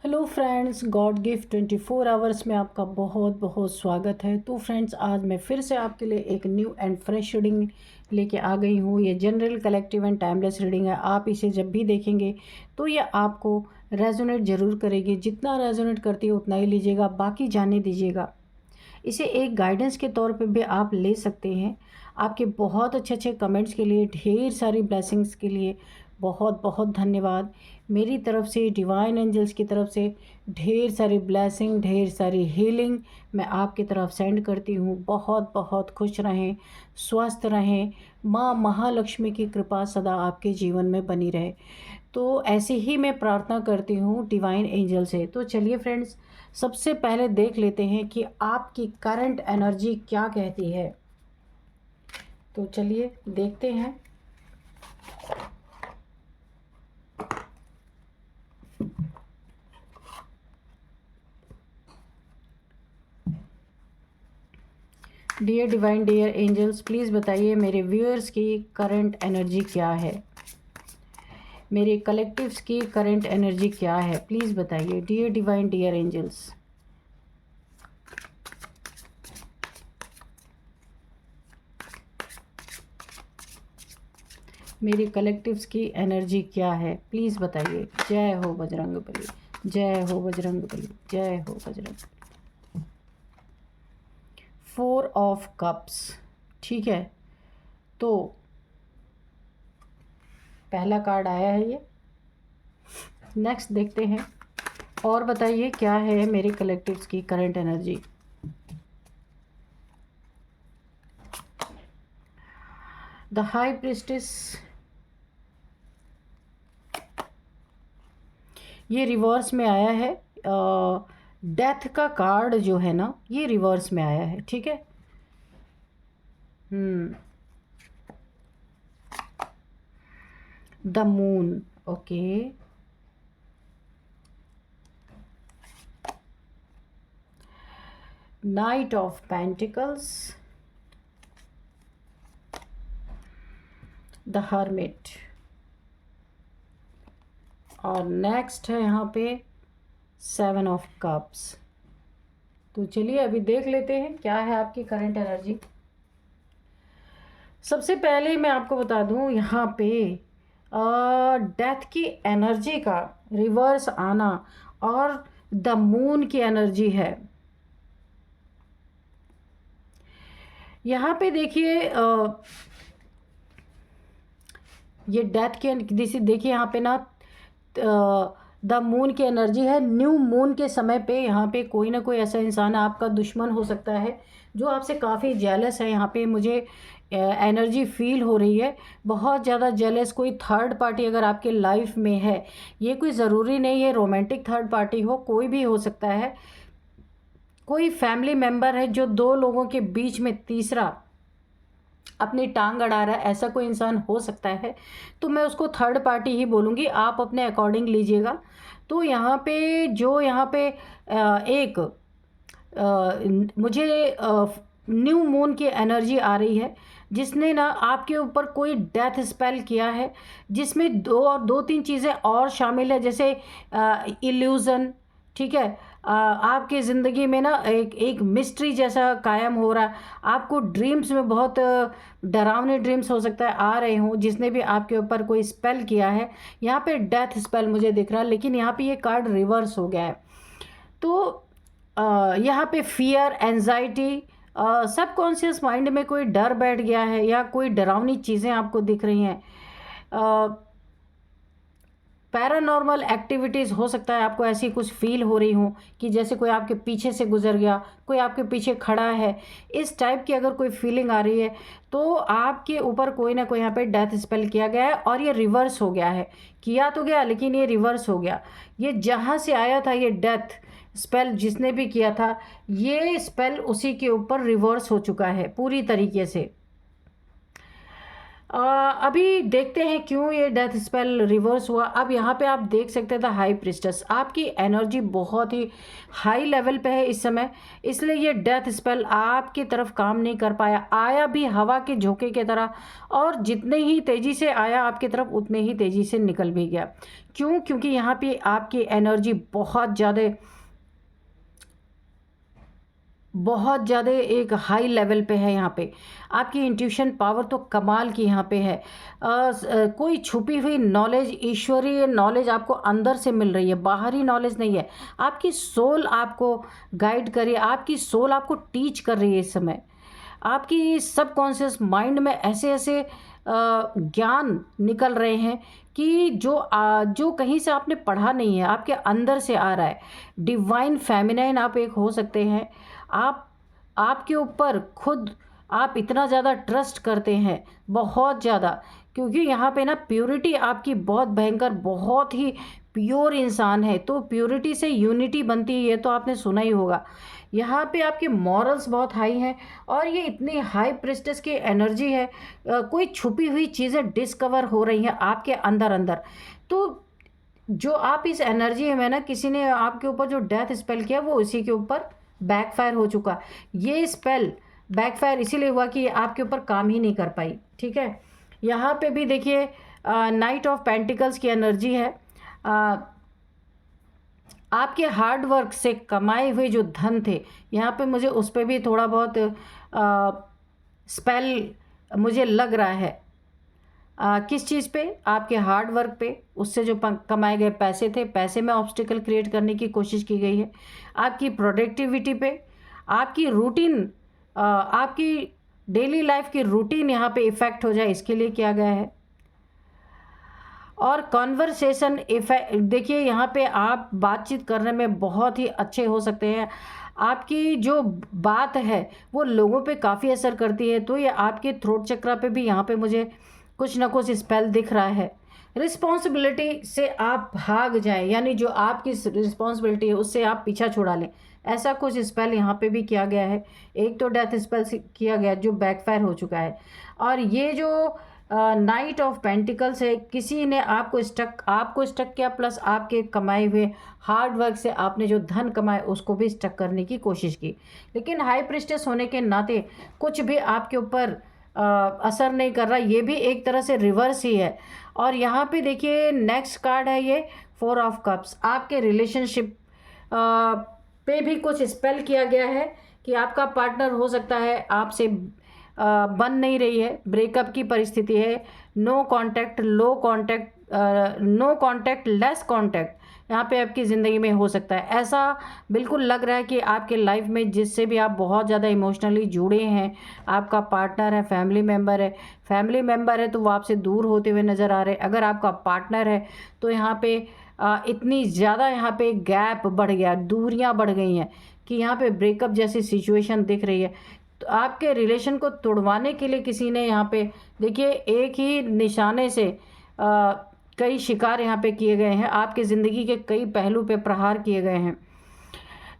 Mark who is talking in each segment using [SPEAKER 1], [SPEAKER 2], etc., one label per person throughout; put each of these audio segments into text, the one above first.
[SPEAKER 1] Hello friends, God gift 24 hours में आपका बहुत बहुत स्वागत है। तो फ्रेंड्स, आज मैं फिर से आपके लिए एक न्यू एंड फ्रेश रीडिंग लेके आ गई हूँ। ये general, collective and timeless reading है। आप इसे जब भी देखेंगे तो ये आपको रेजोनेट ज़रूर करेगी। जितना रेजोनेट करती है उतना ही लीजिएगा, बाकी जाने दीजिएगा। इसे एक गाइडेंस के तौर पे भी आप ले सकते हैं। आपके बहुत अच्छे अच्छे कमेंट्स के लिए, ढेर सारी ब्लेसिंग्स के लिए बहुत बहुत धन्यवाद। मेरी तरफ से, डिवाइन एंजल्स की तरफ से ढेर सारी ब्लेसिंग, ढेर सारी हीलिंग मैं आपकी तरफ सेंड करती हूँ। बहुत बहुत खुश रहें, स्वस्थ रहें। माँ महालक्ष्मी की कृपा सदा आपके जीवन में बनी रहे। तो ऐसे ही मैं प्रार्थना करती हूँ डिवाइन एंजल से। तो चलिए फ्रेंड्स, सबसे पहले देख लेते हैं कि आपकी करंट एनर्जी क्या कहती है। तो चलिए देखते हैं। Dear divine, dear angels, please बताइए मेरे व्यूअर्स की करंट एनर्जी क्या है, मेरे कलेक्टिव्स की करंट एनर्जी क्या है। प्लीज़ बताइए डियर डिवाइन, डियर एंजल्स। मेरी कलेक्टिव्स की एनर्जी क्या है, प्लीज़ बताइए। जय हो बजरंगबली, जय हो बजरंगबली, जय हो बजरंग। 4 ऑफ कप्स, ठीक है। तो पहला कार्ड आया है ये। नेक्स्ट देखते हैं और बताइए क्या है मेरे कलेक्टिव्स की current energy. The high priestess, ये रिवर्स में आया है। डेथ का कार्ड जो है ना, ये रिवर्स में आया है, ठीक है। The moon, okay. Night of pentacles, the hermit, और नेक्स्ट है यहाँ पे 7 ऑफ कप्स। तो चलिए अभी देख लेते हैं क्या है आपकी करंट एनर्जी। सबसे पहले मैं आपको बता दूं, यहाँ पे डेथ की एनर्जी का रिवर्स आना और द मून की एनर्जी है। यहाँ पे देखिए, ये डेथ की देखिए यहाँ पे ना, द मून की एनर्जी है। न्यू मून के समय पे यहाँ पे कोई ना कोई ऐसा इंसान आपका दुश्मन हो सकता है जो आपसे काफ़ी जेलस है। यहाँ पे मुझे एनर्जी फील हो रही है, बहुत ज़्यादा जेलस। कोई थर्ड पार्टी अगर आपके लाइफ में है, ये कोई ज़रूरी नहीं है रोमांटिक थर्ड पार्टी हो, कोई भी हो सकता है। कोई फैमिली मेम्बर है जो दो लोगों के बीच में तीसरा अपनी टांग अड़ा रहा है, ऐसा कोई इंसान हो सकता है। तो मैं उसको थर्ड पार्टी ही बोलूँगी, आप अपने अकॉर्डिंग लीजिएगा। तो यहाँ पे यहाँ पे एक मुझे न्यू मून की एनर्जी आ रही है, जिसने ना आपके ऊपर कोई डेथ स्पेल किया है, जिसमें दो तीन चीज़ें और शामिल है, जैसे इल्यूज़न, ठीक है। आपकी ज़िंदगी में ना एक एक मिस्ट्री जैसा कायम हो रहा है। आपको ड्रीम्स में बहुत डरावने ड्रीम्स हो सकता है आ रहे हों, जिसने भी आपके ऊपर कोई स्पेल किया है। यहाँ पे डेथ स्पेल मुझे दिख रहा है, लेकिन यहाँ पे ये कार्ड रिवर्स हो गया है। तो यहाँ पे फियर, एंजाइटी, सबकॉन्शियस माइंड में कोई डर बैठ गया है या कोई डरावनी चीज़ें आपको दिख रही हैं। पैरानॉर्मल एक्टिविटीज़ हो सकता है, आपको ऐसी कुछ फील हो रही हो कि जैसे कोई आपके पीछे से गुजर गया, कोई आपके पीछे खड़ा है। इस टाइप की अगर कोई फीलिंग आ रही है तो आपके ऊपर कोई ना कोई यहाँ पे डेथ स्पेल किया गया है, और ये रिवर्स हो गया है। किया तो गया लेकिन ये रिवर्स हो गया। ये जहाँ से आया था ये डेथ स्पेल, जिसने भी किया था, ये स्पेल उसी के ऊपर रिवर्स हो चुका है पूरी तरीके से। अभी देखते हैं क्यों ये डेथ स्पेल रिवर्स हुआ। अब यहाँ पे आप देख सकते थे हाई प्रिस्टेस, आपकी एनर्जी बहुत ही हाई लेवल पे है इस समय, इसलिए ये डेथ स्पेल आपकी तरफ काम नहीं कर पाया। आया भी हवा के झोंके की तरह, और जितने ही तेज़ी से आया आपकी तरफ उतने ही तेज़ी से निकल भी गया। क्यों? क्योंकि यहाँ पे आपकी एनर्जी बहुत ज़्यादा एक हाई लेवल पे है। यहाँ पे आपकी इंट्यूशन पावर तो कमाल की यहाँ पे है। कोई छुपी हुई नॉलेज, ईश्वरीय नॉलेज आपको अंदर से मिल रही है, बाहरी नॉलेज नहीं है। आपकी सोल आपको गाइड कर रही है, आपकी सोल आपको टीच कर रही है इस समय। आपकी सबकॉन्शियस माइंड में ऐसे ऐसे ज्ञान निकल रहे हैं कि जो कहीं से आपने पढ़ा नहीं है, आपके अंदर से आ रहा है। डिवाइन फेमिनाइन आप एक हो सकते हैं। आप आपके ऊपर खुद आप इतना ज़्यादा ट्रस्ट करते हैं, बहुत ज़्यादा, क्योंकि यहाँ पे ना प्योरिटी आपकी बहुत भयंकर, बहुत ही प्योर इंसान है। तो प्योरिटी से यूनिटी बनती है, ये तो आपने सुना ही होगा। यहाँ पे आपके मॉरल्स बहुत हाई हैं, और ये इतनी हाई प्रेस्टेस की एनर्जी है। कोई छुपी हुई चीज़ें डिस्कवर हो रही हैं आपके अंदर अंदर। तो जो आप इस एनर्जी में ना, किसी ने आपके ऊपर जो डेथ स्पेल किया वो इसी के ऊपर बैकफायर हो चुका। ये स्पेल बैकफायर इसीलिए हुआ कि ये आपके ऊपर काम ही नहीं कर पाई। ठीक है, यहाँ पे भी देखिए नाइट ऑफ पेंटिकल्स की एनर्जी है। आपके हार्ड वर्क से कमाए हुए जो धन थे, यहाँ पे मुझे उस पर भी थोड़ा बहुत स्पेल मुझे लग रहा है। किस चीज़ पे? आपके हार्ड वर्क पे, उससे जो कमाए गए पैसे थे, पैसे में ऑब्स्टिकल क्रिएट करने की कोशिश की गई है। आपकी प्रोडक्टिविटी पे, आपकी रूटीन, आपकी डेली लाइफ की रूटीन यहाँ पे इफ़ेक्ट हो जाए, इसके लिए किया गया है। और कॉन्वर्सेशन इफेक्ट देखिए, यहाँ पे आप बातचीत करने में बहुत ही अच्छे हो सकते हैं। आपकी जो बात है वो लोगों पे काफ़ी असर करती है। तो ये आपके थ्रोट चक्रा पे भी यहाँ पे मुझे कुछ ना कुछ स्पेल दिख रहा है। रिस्पॉन्सिबिलिटी से आप भाग जाएं, यानी जो आपकी रिस्पॉन्सिबिलिटी है उससे आप पीछा छुड़ा लें, ऐसा कुछ स्पेल यहाँ पे भी किया गया है। एक तो डेथ स्पेल किया गया जो बैकफायर हो चुका है, और ये जो नाइट ऑफ पेंटिकल्स है, किसी ने आपको स्टक किया, प्लस आपके कमाए हुए हार्ड वर्क से आपने जो धन कमाए उसको भी स्टक करने की कोशिश की। लेकिन हाई प्रिस्टेस होने के नाते कुछ भी आपके ऊपर असर नहीं कर रहा, ये भी एक तरह से रिवर्स ही है। और यहाँ पे देखिए नेक्स्ट कार्ड है ये 4 ऑफ कप्स। आपके रिलेशनशिप पे भी कुछ स्पेल किया गया है कि आपका पार्टनर हो सकता है आपसे बन नहीं रही है, ब्रेकअप की परिस्थिति है। No contact, low contact, no contact, less contact यहाँ पे आपकी ज़िंदगी में हो सकता है। ऐसा बिल्कुल लग रहा है कि आपके लाइफ में जिससे भी आप बहुत ज़्यादा इमोशनली जुड़े हैं, आपका पार्टनर है, फैमिली मेम्बर है तो वो आपसे दूर होते हुए नज़र आ रहे हैं। अगर आपका पार्टनर है तो यहाँ पे इतनी ज़्यादा यहाँ पे गैप बढ़ गया, दूरियाँ बढ़ गई हैं कि यहाँ पे ब्रेकअप जैसी सिचुएशन दिख रही है। तो आपके रिलेशन को तोड़वाने के लिए किसी ने यहाँ पे देखिए एक ही निशाने से कई शिकार यहाँ पे किए गए हैं, आपके ज़िंदगी के कई पहलू पे प्रहार किए गए हैं।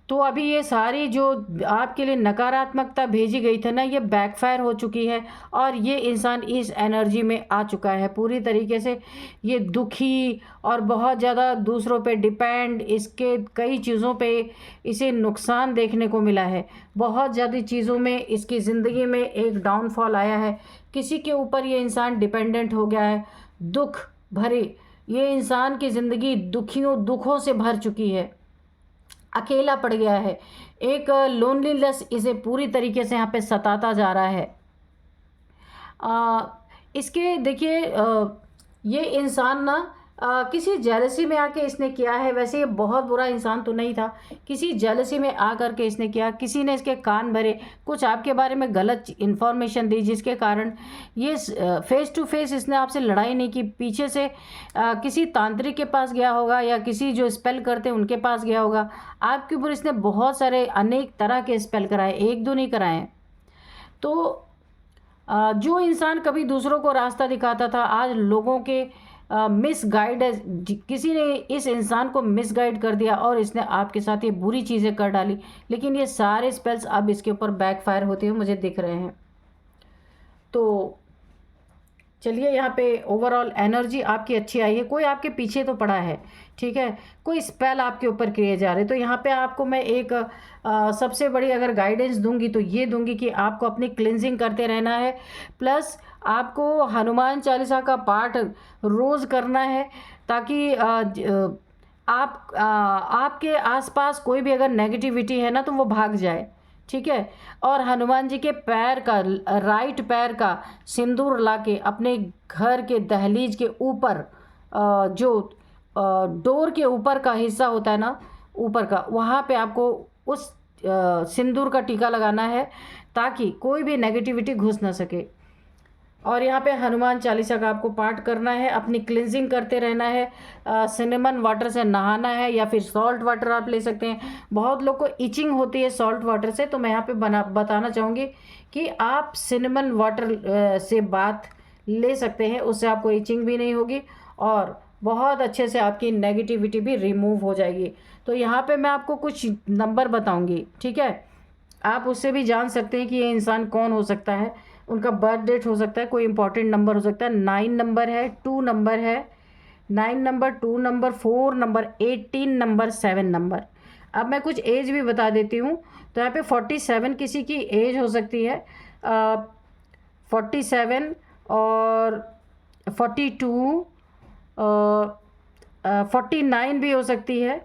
[SPEAKER 1] तो अभी ये सारी जो आपके लिए नकारात्मकता भेजी गई थी ना, ये बैकफायर हो चुकी है, और ये इंसान इस एनर्जी में आ चुका है पूरी तरीके से। ये दुखी और बहुत ज़्यादा दूसरों पे डिपेंड, इसके कई चीज़ों पे इसे नुकसान देखने को मिला है। बहुत ज़्यादा चीज़ों में इसकी ज़िंदगी में एक डाउनफॉल आया है। किसी के ऊपर ये इंसान डिपेंडेंट हो गया है, दुख भरे ये इंसान की ज़िंदगी दुखों से भर चुकी है, अकेला पड़ गया है। एक लोनलीनेस इसे पूरी तरीके से यहाँ पे सताता जा रहा है। इसके देखिए ये इंसान ना किसी जेलसी में आके इसने किया है। वैसे ये बहुत बुरा इंसान तो नहीं था, किसी जेलसी में आकर के इसने किया। किसी ने इसके कान भरे, कुछ आपके बारे में गलत इन्फॉर्मेशन दी, जिसके कारण ये फेस टू फेस इसने आपसे लड़ाई नहीं की, पीछे से किसी तांत्रिक के पास गया होगा या किसी जो स्पेल करते हैं उनके पास गया होगा। आपके ऊपर इसने बहुत सारे अनेक तरह के स्पेल कराए, एक दो नहीं कराए। तो जो इंसान कभी दूसरों को रास्ता दिखाता था, आज लोगों के मिसगाइड, किसी ने इस इंसान को मिसगाइड कर दिया और इसने आपके साथ ये बुरी चीज़ें कर डाली। लेकिन ये सारे स्पेल्स अब इसके ऊपर बैकफायर होते हुए मुझे दिख रहे हैं। तो चलिए यहाँ पे ओवरऑल एनर्जी आपकी अच्छी आई है, कोई आपके पीछे तो पड़ा है, ठीक है, कोई स्पेल आपके ऊपर किए जा रहे। तो यहाँ पे आपको मैं एक सबसे बड़ी अगर गाइडेंस दूंगी तो ये दूंगी कि आपको अपनी क्लिनजिंग करते रहना है, प्लस आपको हनुमान चालीसा का पाठ रोज़ करना है, ताकि आपके आसपास कोई भी अगर नेगेटिविटी है ना तो वो भाग जाए, ठीक है। और हनुमान जी के पैर का, राइट पैर का सिंदूर लाके अपने घर के दहलीज के ऊपर, जो डोर के ऊपर का हिस्सा होता है ना, ऊपर का, वहाँ पे आपको उस सिंदूर का टीका लगाना है, ताकि कोई भी नेगेटिविटी घुस ना सके। और यहाँ पे हनुमान चालीसा का आपको पाठ करना है, अपनी क्लिनजिंग करते रहना है, सिनेमन वाटर से नहाना है, या फिर सॉल्ट वाटर आप ले सकते हैं। बहुत लोग को इचिंग होती है सॉल्ट वाटर से, तो मैं यहाँ पे बताना चाहूँगी कि आप सिनेमन वाटर से बाथ ले सकते हैं, उससे आपको इचिंग भी नहीं होगी और बहुत अच्छे से आपकी नेगेटिविटी भी रिमूव हो जाएगी। तो यहाँ पे मैं आपको कुछ नंबर बताऊँगी, ठीक है, आप उससे भी जान सकते हैं कि ये इंसान कौन हो सकता है। उनका बर्थ डेट हो सकता है, कोई इंपॉर्टेंट नंबर हो सकता है। 9 नंबर है, 2 नंबर है, 9 number, 2 number, 4 number, 18 number, 7 number. अब मैं कुछ एज भी बता देती हूँ। तो यहाँ पे 47 किसी की एज हो सकती है, 47 और 42, 49 भी हो सकती है,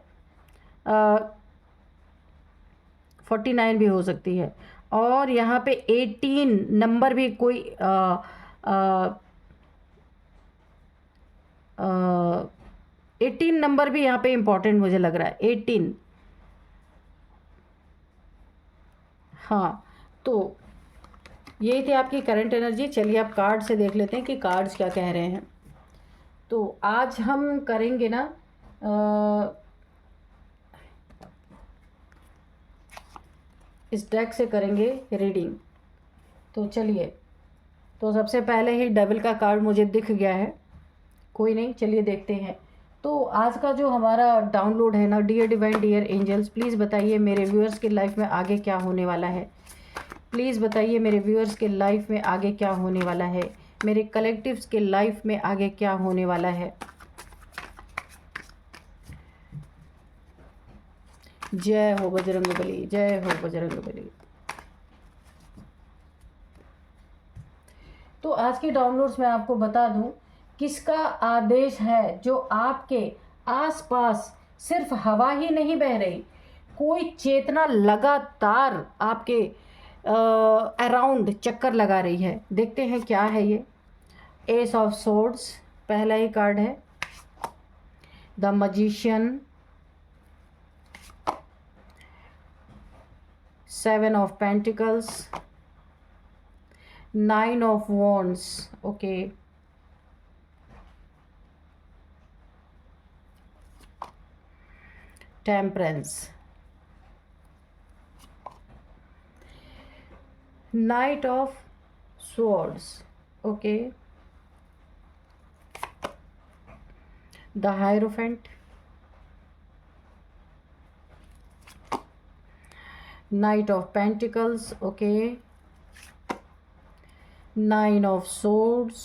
[SPEAKER 1] 49 भी हो सकती है। और यहाँ पे 18 नंबर भी कोई 18 नंबर भी यहाँ पे इम्पॉर्टेंट मुझे लग रहा है, 18। हाँ, तो ये थी आपकी करंट एनर्जी। चलिए आप कार्ड से देख लेते हैं कि कार्ड्स क्या कह रहे हैं। तो आज हम करेंगे ना इस डेक से करेंगे रीडिंग। तो चलिए, तो सबसे पहले ही डेविल का कार्ड मुझे दिख गया है, कोई नहीं, चलिए देखते हैं। तो आज का जो हमारा डाउनलोड है ना, dear divine, dear angels, please बताइए मेरे व्यूअर्स के लाइफ में आगे क्या होने वाला है। प्लीज़ बताइए मेरे व्यूअर्स के लाइफ में आगे क्या होने वाला है, मेरे कलेक्टिव्स के लाइफ में आगे क्या होने वाला है। जय हो बजरंगबली, जय हो बजरंगबली। तो आज के डाउनलोड्स में आपको बता दूं, किसका आदेश है जो आपके आसपास सिर्फ हवा ही नहीं बह रही, कोई चेतना लगातार आपके अराउंड चक्कर लगा रही है। देखते हैं क्या है ये। एस ऑफ सोर्ड्स पहला ही कार्ड है, the magician, 7 of pentacles, 9 of wands, okay, temperance, night of swords, okay, the hierophant, Knight of Pentacles, okay, 9 of Swords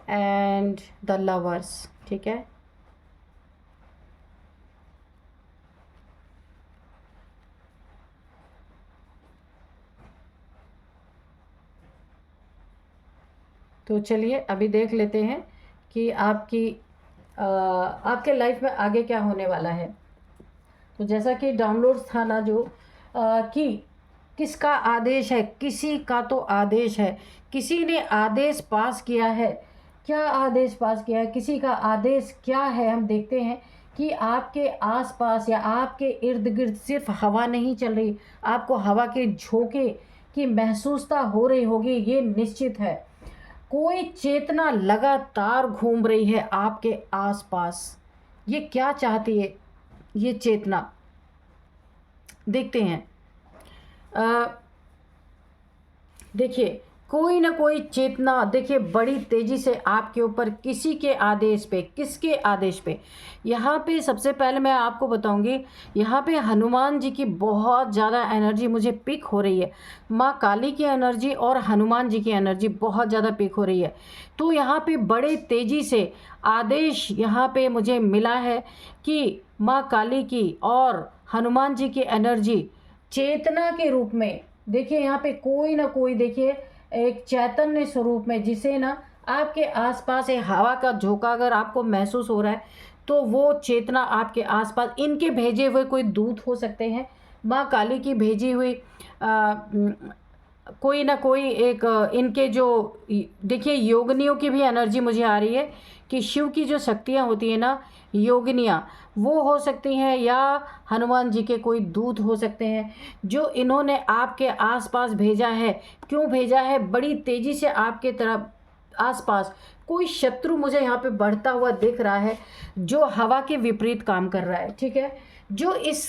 [SPEAKER 1] and the Lovers, ठीक है। तो चलिए अभी देख लेते हैं कि आपके लाइफ में आगे क्या होने वाला है। तो जैसा कि डाउनलोड्स था ना जो कि किसका आदेश है, किसी का तो आदेश है, किसी ने आदेश पास किया है। क्या आदेश पास किया है, किसी का आदेश क्या है, हम देखते हैं कि आपके आसपास या आपके इर्द गिर्द सिर्फ हवा नहीं चल रही, आपको हवा के झोंके की महसूसता हो रही होगी, ये निश्चित है। कोई चेतना लगातार घूम रही है आपके आसपास। ये क्या चाहती है ये चेतना, देखते हैं। देखिए, कोई ना कोई चेतना देखिए बड़ी तेज़ी से आपके ऊपर किसी के आदेश पे, किसके आदेश पे, यहाँ पे सबसे पहले मैं आपको बताऊंगी, यहाँ पे हनुमान जी की बहुत ज़्यादा एनर्जी मुझे पिक हो रही है। माँ काली की एनर्जी और हनुमान जी की एनर्जी बहुत ज़्यादा पिक हो रही है। तो यहाँ पे बड़े तेज़ी से आदेश यहाँ पे मुझे मिला है कि माँ काली की और हनुमान जी की एनर्जी चेतना के रूप में, देखिए यहाँ पे कोई ना कोई, देखिए एक चैतन्य स्वरूप में, जिसे ना आपके आसपास एक हवा का झोंका अगर आपको महसूस हो रहा है तो वो चेतना आपके आसपास, इनके भेजे हुए कोई दूत हो सकते हैं, माँ काली की भेजी हुई कोई ना कोई एक इनके जो, देखिए योगिनियों की भी एनर्जी मुझे आ रही है कि शिव की जो शक्तियाँ होती हैं ना, योगिनियाँ वो हो सकती हैं, या हनुमान जी के कोई दूत हो सकते हैं जो इन्होंने आपके आसपास भेजा है। क्यों भेजा है? बड़ी तेज़ी से आपके तरफ आसपास कोई शत्रु मुझे यहाँ पे बढ़ता हुआ दिख रहा है जो हवा के विपरीत काम कर रहा है, ठीक है, जो इस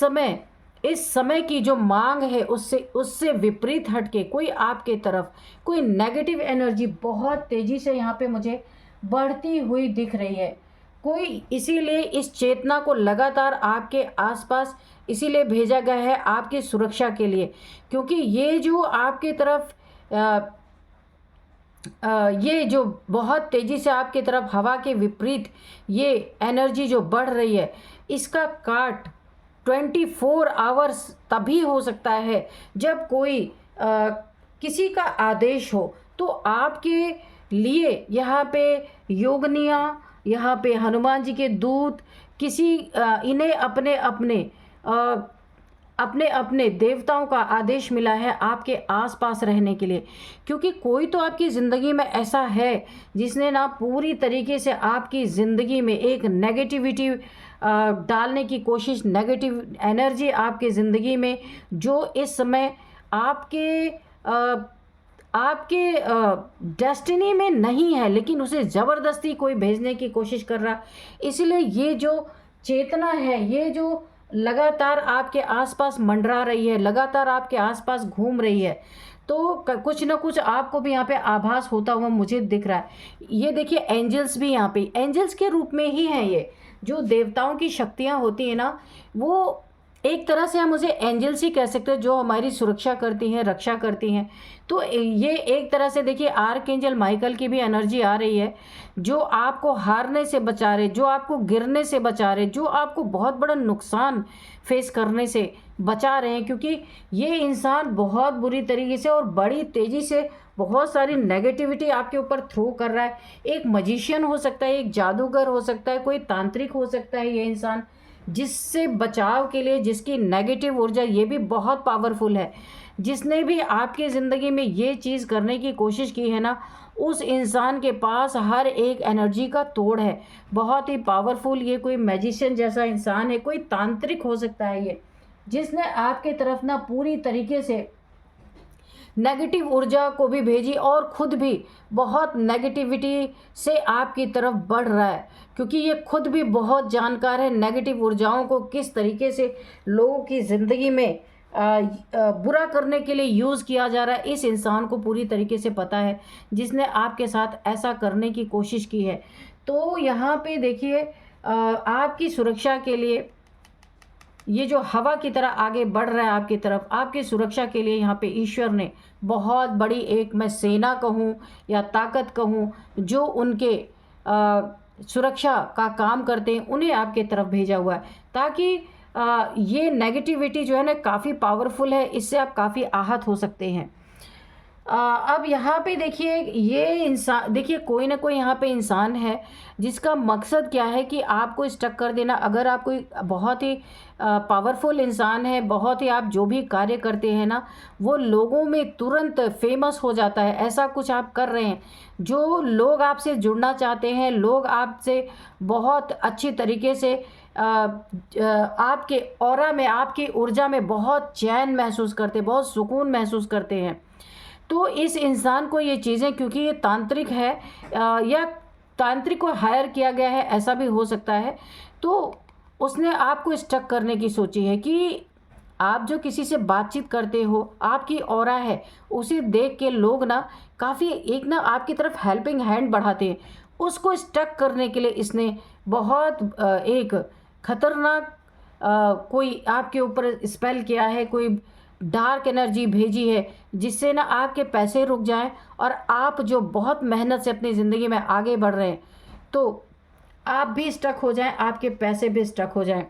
[SPEAKER 1] समय की जो मांग है उससे विपरीत हटके कोई आपके तरफ कोई नेगेटिव एनर्जी बहुत तेज़ी से यहाँ पे मुझे बढ़ती हुई दिख रही है। कोई इसीलिए इस चेतना को लगातार आपके आसपास इसीलिए भेजा गया है आपकी सुरक्षा के लिए, क्योंकि ये जो आपके तरफ ये जो बहुत तेज़ी से आपकी तरफ हवा के विपरीत ये एनर्जी जो बढ़ रही है, इसका काट 24 आवर्स तभी हो सकता है जब कोई किसी का आदेश हो। तो आपके लिए यहाँ पे योगनियाँ, यहाँ पे हनुमान जी के दूत, किसी इन्हें अपने अपने देवताओं का आदेश मिला है आपके आसपास रहने के लिए, क्योंकि कोई तो आपकी ज़िंदगी में ऐसा है जिसने ना पूरी तरीके से आपकी ज़िंदगी में एक नेगेटिविटी डालने की कोशिश, नेगेटिव एनर्जी आपकी ज़िंदगी में, जो इस समय आपके डेस्टिनी में नहीं है, लेकिन उसे ज़बरदस्ती कोई भेजने की कोशिश कर रहा। इसलिए ये जो चेतना है, ये जो लगातार आपके आसपास मंडरा रही है, लगातार आपके आसपास घूम रही है, तो कुछ ना कुछ आपको भी यहाँ पे आभास होता हुआ मुझे दिख रहा है। ये देखिए एंजल्स भी यहाँ पे एंजल्स के रूप में ही हैं। ये जो देवताओं की शक्तियाँ होती हैं ना, वो एक तरह से हम उसे एंजल्स ही कह सकते हैं, जो हमारी सुरक्षा करती हैं, रक्षा करती हैं। तो ये एक तरह से देखिए आर्क एंजल माइकल की भी एनर्जी आ रही है, जो आपको हारने से बचा रहे, जो आपको गिरने से बचा रहे, जो आपको बहुत बड़ा नुकसान फेस करने से बचा रहे हैं, क्योंकि ये इंसान बहुत बुरी तरीके से और बड़ी तेज़ी से बहुत सारी नेगेटिविटी आपके ऊपर थ्रो कर रहा है। एक मजिशियन हो सकता है, एक जादूगर हो सकता है, कोई तांत्रिक हो सकता है ये इंसान, जिससे बचाव के लिए, जिसकी नेगेटिव ऊर्जा ये भी बहुत पावरफुल है, जिसने भी आपकी ज़िंदगी में ये चीज़ करने की कोशिश की है ना, उस इंसान के पास हर एक एनर्जी का तोड़ है, बहुत ही पावरफुल। ये कोई मैजिशियन जैसा इंसान है, कोई तांत्रिक हो सकता है ये, जिसने आपके तरफ ना पूरी तरीके से नेगेटिव ऊर्जा को भी भेजी और ख़ुद भी बहुत नेगेटिविटी से आपकी तरफ बढ़ रहा है, क्योंकि ये खुद भी बहुत जानकार है नेगेटिव ऊर्जाओं को किस तरीके से लोगों की ज़िंदगी में बुरा करने के लिए यूज़ किया जा रहा है। इस इंसान को पूरी तरीके से पता है, जिसने आपके साथ ऐसा करने की कोशिश की है। तो यहाँ पे देखिए आपकी सुरक्षा के लिए ये जो हवा की तरह आगे बढ़ रहा है आपकी तरफ, आपकी सुरक्षा के लिए यहाँ पे ईश्वर ने बहुत बड़ी एक, मैं सेना कहूँ या ताकत कहूँ, जो उनके सुरक्षा का काम करते हैं, उन्हें आपके तरफ भेजा हुआ है, ताकि ये नेगेटिविटी जो है ना काफ़ी पावरफुल है, इससे आप काफ़ी आहत हो सकते हैं। अब यहाँ पे देखिए ये इंसान, देखिए कोई ना कोई यहाँ पे इंसान है जिसका मकसद क्या है कि आपको स्टक कर देना। अगर आप कोई बहुत ही पावरफुल इंसान है, बहुत ही आप जो भी कार्य करते हैं ना, वो लोगों में तुरंत फेमस हो जाता है। ऐसा कुछ आप कर रहे हैं जो लोग आपसे जुड़ना चाहते हैं, लोग आपसे बहुत अच्छी तरीके से आपके ऑरा में, आपकी ऊर्जा में बहुत चैन महसूस करते, बहुत सुकून महसूस करते हैं। तो इस इंसान को ये चीज़ें, क्योंकि ये तांत्रिक है या तांत्रिक को हायर किया गया है, ऐसा भी हो सकता है, तो उसने आपको स्टक करने की सोची है कि आप जो किसी से बातचीत करते हो, आपकी ऑरा है, उसे देख के लोग ना काफ़ी एक ना आपकी तरफ हेल्पिंग हैंड बढ़ाते हैं। उसको स्टक करने के लिए इसने बहुत एक खतरनाक कोई आपके ऊपर स्पेल किया है, कोई डार्क एनर्जी भेजी है, जिससे ना आपके पैसे रुक जाएं और आप जो बहुत मेहनत से अपनी ज़िंदगी में आगे बढ़ रहे हैं, तो आप भी स्टक हो जाएं, आपके पैसे भी स्टक हो जाएं।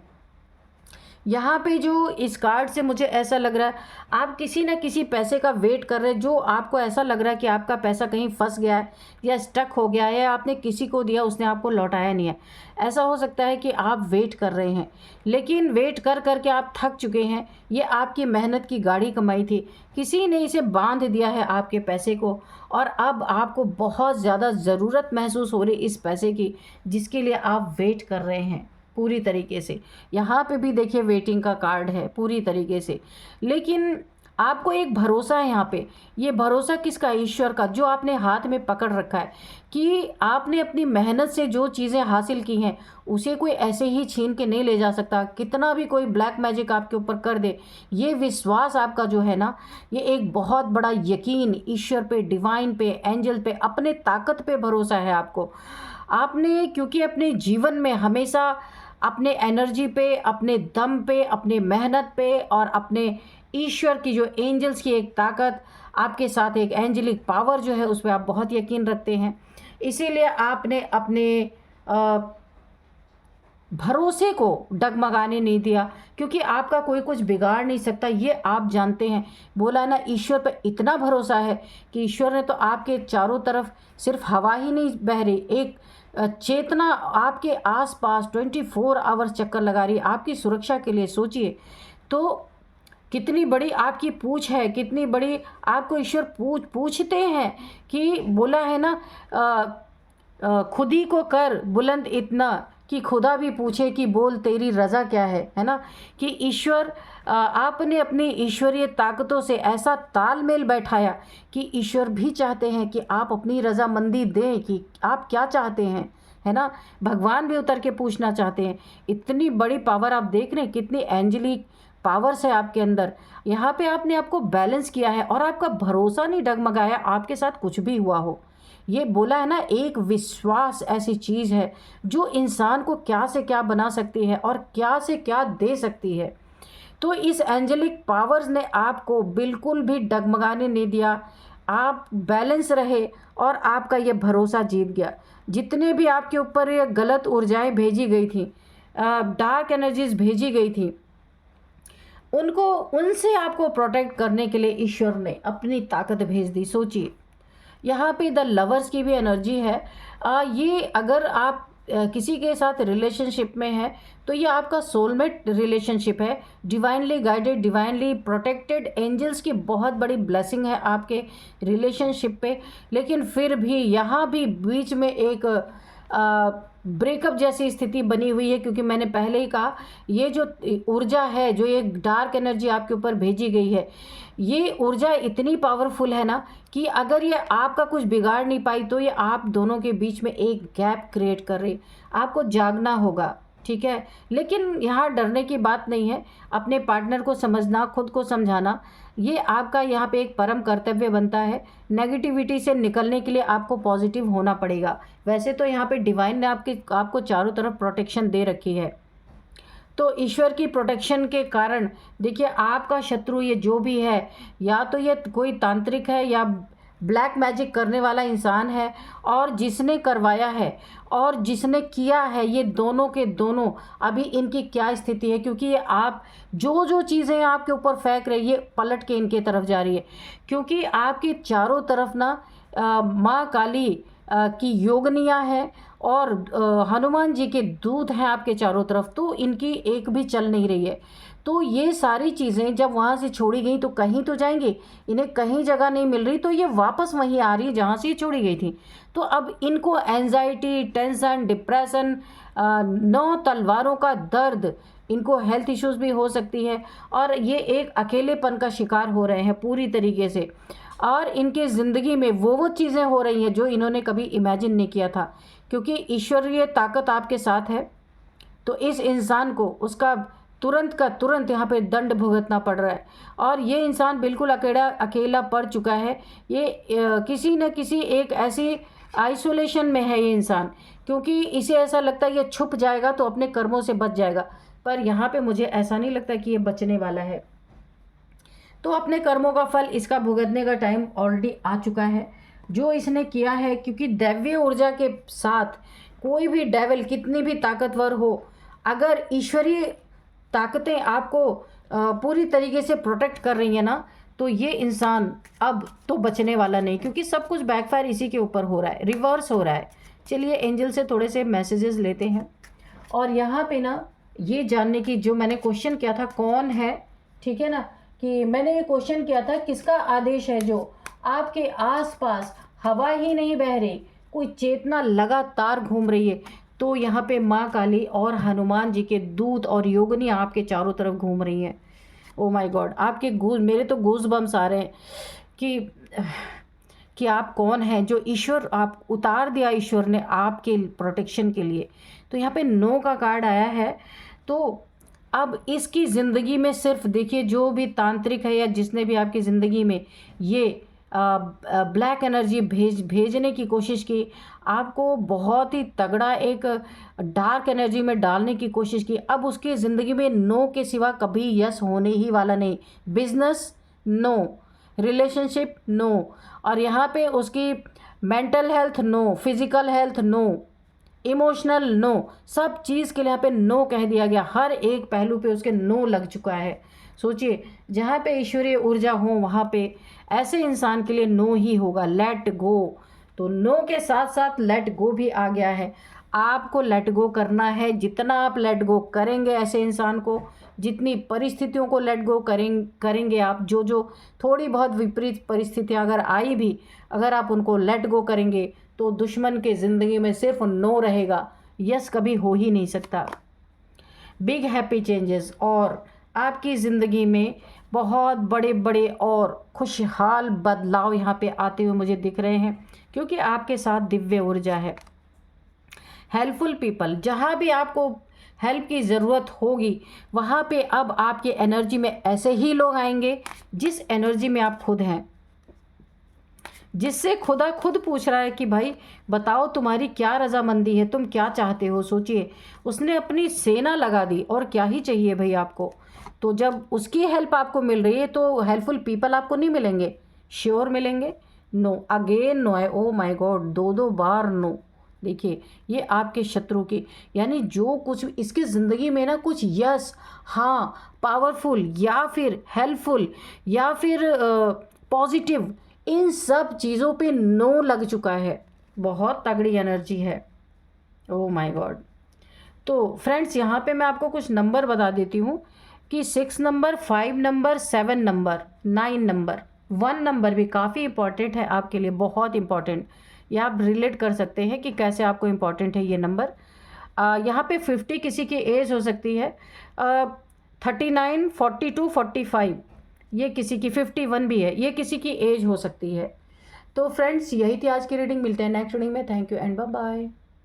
[SPEAKER 1] यहाँ पे जो इस कार्ड से मुझे ऐसा लग रहा है, आप किसी न किसी पैसे का वेट कर रहे हैं, जो आपको ऐसा लग रहा है कि आपका पैसा कहीं फंस गया है या स्टक हो गया है, या आपने किसी को दिया, उसने आपको लौटाया नहीं है। ऐसा हो सकता है कि आप वेट कर रहे हैं, लेकिन वेट कर कर के आप थक चुके हैं। ये आपकी मेहनत की गाढ़ी कमाई थी, किसी ने इसे बांध दिया है आपके पैसे को, और अब आपको बहुत ज़्यादा ज़रूरत महसूस हो रही इस पैसे की, जिसके लिए आप वेट कर रहे हैं पूरी तरीके से। यहाँ पे भी देखिए वेटिंग का कार्ड है पूरी तरीके से, लेकिन आपको एक भरोसा है यहाँ पे। ये भरोसा किसका? ईश्वर का, जो आपने हाथ में पकड़ रखा है कि आपने अपनी मेहनत से जो चीज़ें हासिल की हैं, उसे कोई ऐसे ही छीन के नहीं ले जा सकता। कितना भी कोई ब्लैक मैजिक आपके ऊपर कर दे, ये विश्वास आपका जो है ना, ये एक बहुत बड़ा यकीन ईश्वर पे, डिवाइन पे, एंजल पे, अपने ताकत पे भरोसा है आपको। आपने क्योंकि अपने जीवन में हमेशा अपने एनर्जी पे, अपने दम पे, अपने मेहनत पे और अपने ईश्वर की जो एंजल्स की एक ताकत आपके साथ, एक एंजेलिक पावर जो है, उस पर आप बहुत यकीन रखते हैं। इसीलिए आपने अपने भरोसे को डगमगाने नहीं दिया, क्योंकि आपका कोई कुछ बिगाड़ नहीं सकता, ये आप जानते हैं। बोला ना, ईश्वर पर इतना भरोसा है कि ईश्वर ने तो आपके चारों तरफ सिर्फ हवा ही नहीं बह रही, एक चेतना आपके आसपास 24 आवर्स चक्कर लगा रही है आपकी सुरक्षा के लिए। सोचिए तो कितनी बड़ी आपकी पूछ है, कितनी बड़ी आपको ईश्वर पूछते हैं कि बोला है ना, खुद ही को कर बुलंद इतना कि खुदा भी पूछे कि बोल तेरी रज़ा क्या है ना। कि ईश्वर, आपने अपनी ईश्वरीय ताकतों से ऐसा तालमेल बैठाया कि ईश्वर भी चाहते हैं कि आप अपनी रज़ामंदी दें कि आप क्या चाहते हैं, है ना। भगवान भी उतर के पूछना चाहते हैं। इतनी बड़ी पावर आप देख रहे हैं, कितनी एंजेलिक पावर्स है आपके अंदर। यहाँ पे आपने आपको बैलेंस किया है और आपका भरोसा नहीं डगमगाया, आपके साथ कुछ भी हुआ हो। ये बोला है ना, एक विश्वास ऐसी चीज़ है जो इंसान को क्या से क्या बना सकती है और क्या से क्या दे सकती है। तो इस एंजेलिक पावर्स ने आपको बिल्कुल भी डगमगाने नहीं दिया, आप बैलेंस रहे और आपका ये भरोसा जीत गया। जितने भी आपके ऊपर ये गलत ऊर्जाएं भेजी गई थी, डार्क एनर्जीज भेजी गई थी, उनसे आपको प्रोटेक्ट करने के लिए ईश्वर ने अपनी ताकत भेज दी। सोचिए, यहाँ पे द लवर्स की भी एनर्जी है। ये अगर आप किसी के साथ रिलेशनशिप में है, तो ये आपका सोलमेट रिलेशनशिप है। Divinely guided, divinely protected angels की बहुत बड़ी ब्लेसिंग है आपके रिलेशनशिप पे। लेकिन फिर भी यहाँ भी बीच में एक ब्रेकअप जैसी स्थिति बनी हुई है, क्योंकि मैंने पहले ही कहा, ये जो ऊर्जा है, जो ये डार्क एनर्जी आपके ऊपर भेजी गई है, ये ऊर्जा इतनी पावरफुल है ना कि अगर ये आपका कुछ बिगाड़ नहीं पाई, तो ये आप दोनों के बीच में एक गैप क्रिएट कर रही। आपको जागना होगा, ठीक है। लेकिन यहाँ डरने की बात नहीं है, अपने पार्टनर को समझना, खुद को समझाना, ये आपका यहाँ पे एक परम कर्तव्य बनता है। नेगेटिविटी से निकलने के लिए आपको पॉजिटिव होना पड़ेगा। वैसे तो यहाँ पे डिवाइन ने आपको चारों तरफ प्रोटेक्शन दे रखी है, तो ईश्वर की प्रोटेक्शन के कारण देखिए, आपका शत्रु ये जो भी है, या तो ये कोई तांत्रिक है या ब्लैक मैजिक करने वाला इंसान है, और जिसने करवाया है और जिसने किया है, ये दोनों के दोनों अभी इनकी क्या स्थिति है, क्योंकि ये आप जो चीज़ें आपके ऊपर फेंक रहे, ये पलट के इनके तरफ जा रही है। क्योंकि आपके चारों तरफ ना माँ काली की योगनियाँ हैं और हनुमान जी के दूत हैं आपके चारों तरफ, तो इनकी एक भी चल नहीं रही है। तो ये सारी चीज़ें जब वहाँ से छोड़ी गई तो कहीं तो जाएंगी, इन्हें कहीं जगह नहीं मिल रही, तो ये वापस वहीं आ रही है जहाँ से ये छोड़ी गई थी। तो अब इनको एंजाइटी, टेंशन, डिप्रेशन, 9 तलवारों का दर्द, इनको हेल्थ इश्यूज़ भी हो सकती है, और ये एक अकेलेपन का शिकार हो रहे हैं पूरी तरीके से। और इनके ज़िंदगी में वो चीज़ें हो रही हैं जो इन्होंने कभी इमेजिन नहीं किया था, क्योंकि ईश्वरीय ताकत आपके साथ है। तो इस इंसान को उसका तुरंत का तुरंत यहाँ पे दंड भुगतना पड़ रहा है। और ये इंसान बिल्कुल अकेला पड़ चुका है। ये किसी न किसी एक ऐसी आइसोलेशन में है ये इंसान, क्योंकि इसे ऐसा लगता है ये छुप जाएगा तो अपने कर्मों से बच जाएगा, पर यहाँ पे मुझे ऐसा नहीं लगता कि ये बचने वाला है। तो अपने कर्मों का फल इसका भुगतने का टाइम ऑलरेडी आ चुका है जो इसने किया है। क्योंकि दैवीय ऊर्जा के साथ कोई भी डेविल कितनी भी ताकतवर हो, अगर ईश्वरीय ताकतें आपको पूरी तरीके से प्रोटेक्ट कर रही है ना, तो ये इंसान अब तो बचने वाला नहीं, क्योंकि सब कुछ बैकफायर इसी के ऊपर हो रहा है, रिवर्स हो रहा है। चलिए एंजल से थोड़े से मैसेजेस लेते हैं। और यहाँ पे ना ये जानने की, जो मैंने क्वेश्चन किया था कौन है, ठीक है ना, कि मैंने ये क्वेश्चन किया था किसका आदेश है जो आपके आसपास हवा ही नहीं बह रही, कोई चेतना लगातार घूम रही है, तो यहाँ पे माँ काली और हनुमान जी के दूत और योगिनी आपके चारों तरफ घूम रही हैं। ओ माय गॉड, आपके मेरे तो गूज बम्स आ रहे हैं कि आप कौन हैं जो ईश्वर आप उतार दिया ईश्वर ने आपके प्रोटेक्शन के लिए। तो यहाँ पे नो का कार्ड आया है। तो अब इसकी ज़िंदगी में सिर्फ देखिए, जो भी तांत्रिक है या जिसने भी आपकी ज़िंदगी में ये ब्लैक एनर्जी भेजने की कोशिश की, आपको बहुत ही तगड़ा एक डार्क एनर्जी में डालने की कोशिश की, अब उसकी ज़िंदगी में नो के सिवा कभी यस होने ही वाला नहीं। बिजनेस नो, रिलेशनशिप नो, और यहाँ पे उसकी mental health no, physical health no, emotional no, सब चीज़ के लिए यहाँ पे नो कह दिया गया। हर एक पहलू पे उसके नो लग चुका है। सोचिए, जहाँ पे ईश्वरीय ऊर्जा हो वहाँ पे ऐसे इंसान के लिए नो ही होगा। लेट गो, तो नो के साथ साथ लेट गो भी आ गया है। आपको लेट गो करना है। जितना आप लेट गो करेंगे ऐसे इंसान को, जितनी परिस्थितियों को लेट गो करेंगे आप, जो थोड़ी बहुत विपरीत परिस्थितियाँ अगर आई भी, अगर आप उनको लेट गो करेंगे तो दुश्मन के ज़िंदगी में सिर्फ नो रहेगा, यस कभी हो ही नहीं सकता। बिग हैप्पी चेंजेस और आपकी ज़िंदगी में बहुत बड़े बड़े और खुशहाल बदलाव यहाँ पे आते हुए मुझे दिख रहे हैं, क्योंकि आपके साथ दिव्य ऊर्जा है। हेल्पफुल पीपल, जहाँ भी आपको हेल्प की ज़रूरत होगी वहाँ पे अब आपकी एनर्जी में ऐसे ही लोग आएंगे जिस एनर्जी में आप खुद हैं, जिससे खुदा खुद पूछ रहा है कि भाई बताओ तुम्हारी क्या रजामंदी है, तुम क्या चाहते हो। सोचिए, उसने अपनी सेना लगा दी और क्या ही चाहिए भाई आपको। तो जब उसकी हेल्प आपको मिल रही है तो हेल्पफुल पीपल आपको नहीं मिलेंगे, श्योर मिलेंगे। नो, अगेन नो है। ओ माय गॉड, दो बार नो। देखिए, ये आपके शत्रु की, यानी जो कुछ इसकी ज़िंदगी में ना कुछ यस, हाँ, पावरफुल या फिर हेल्पफुल या फिर पॉजिटिव, इन सब चीज़ों पे नो लग चुका है। बहुत तगड़ी एनर्जी है। Oh my God. तो फ्रेंड्स, यहाँ पे मैं आपको कुछ नंबर बता देती हूँ कि 6 number, 5 number, 7 number, 9 number, 1 number भी काफ़ी इंपॉर्टेंट है आपके लिए, बहुत इंपॉर्टेंट। ये आप रिलेट कर सकते हैं कि कैसे आपको इम्पॉर्टेंट है ये नंबर। यहाँ पे 50 किसी की एज हो सकती है, 39, 42, 45, ये किसी की 51 भी है, ये किसी की एज हो सकती है। तो फ्रेंड्स, यही थी आज की रीडिंग। मिलते हैं नेक्स्ट रीडिंग में। Thank you and bye bye.